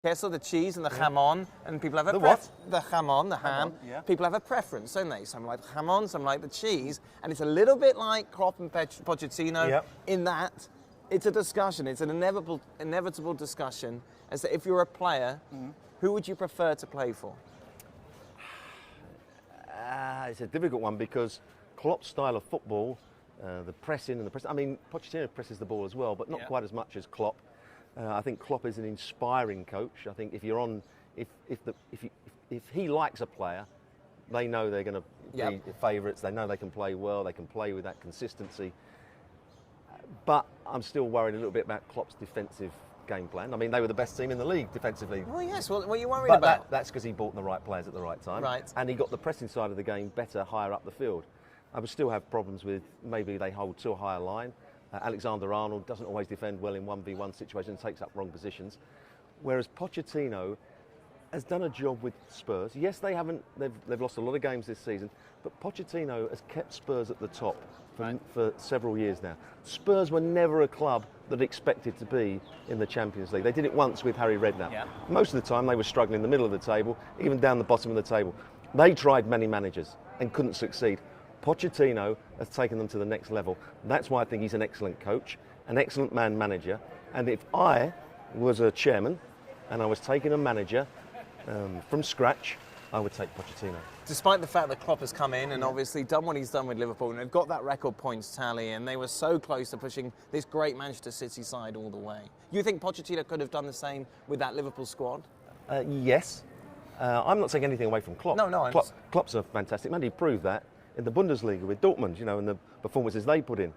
Queso, the cheese, and the jamon, and people have a The what? The jamon, the ham. yeah. People have a preference, don't they? Some like the jamon, some like the cheese, and it's a little bit like Klopp and Pochettino Yep. in that it's a discussion. It's an inevitable discussion as to if you're a player, who would you prefer to play for? It's a difficult one because Klopp's style of football, the pressing and the press. I mean, Pochettino presses the ball as well, but not quite as much as Klopp. I think Klopp is an inspiring coach. I think if you're on, if he likes a player, they know they're going to be favourites. They know they can play well. They can play with that consistency. But I'm still worried a little bit about Klopp's defensive game plan. I mean, they were the best team in the league defensively. Well, yes. What are you worried But about? that's because he bought the right players at the right time. Right. And he got the pressing side of the game better higher up the field. I would still have problems with maybe they hold too high a line. Alexander-Arnold doesn't always defend well in 1v1 situations, takes up wrong positions. Whereas Pochettino has done a job with Spurs. Yes, they've lost a lot of games this season, but Pochettino has kept Spurs at the top for several years now. Spurs were never a club that expected to be in the Champions League. They did it once with Harry Redknapp. Yeah. Most of the time they were struggling in the middle of the table, even down the bottom of the table. They tried many managers and couldn't succeed. Pochettino has taken them to the next level. That's why I think he's an excellent coach, an excellent man manager. And if I was a chairman and I was taking a manager from scratch, I would take Pochettino. Despite the fact that Klopp has come in and obviously done what he's done with Liverpool, and they've got that record points tally, and they were so close to pushing this great Manchester City side all the way. You think Pochettino could have done the same with that Liverpool squad? Yes. I'm not taking anything away from Klopp. No. Klopp's a fantastic man. He proved that in the Bundesliga with Dortmund, and the performances they put in.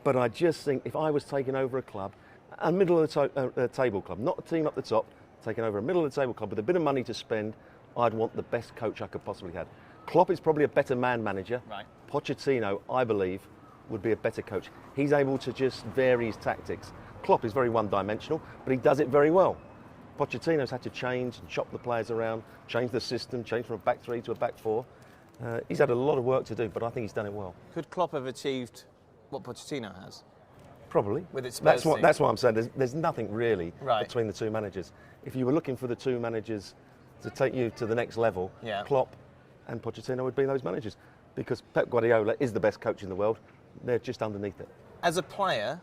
But I just think if I was taking over a club, a middle of the table club, not a team up the top, taking over a middle of the table club with a bit of money to spend, I'd want the best coach I could possibly have. Klopp is probably a better man manager. Right. Pochettino, I believe, would be a better coach. He's able to just vary his tactics. Klopp is very one-dimensional, but he does it very well. Pochettino's had to change and chop the players around, change the system, change from a back three to a back four. He's had a lot of work to do, but I think he's done it well. Could Klopp have achieved what Pochettino has? Probably. With its Spurs team? That's what I'm saying. There's nothing really Right. between the two managers. If you were looking for the two managers to take you to the next level, Klopp and Pochettino would be those managers, because Pep Guardiola is the best coach in the world. They're just underneath it. As a player,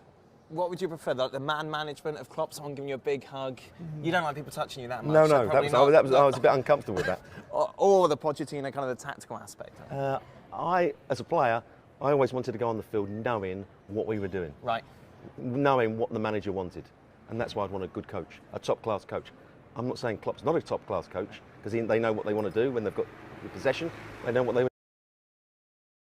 what would you prefer? The man management of Klopp, someone giving you a big hug? You don't like people touching you that much. No, so I was a bit uncomfortable with that. Or the Pochettino, kind of the tactical aspect. As a player, I always wanted to go on the field knowing what we were doing, Right. knowing what the manager wanted, and that's why I'd want a good coach, a top-class coach. I'm not saying Klopp's not a top-class coach, because they know what they want to do when they've got the possession. They know what they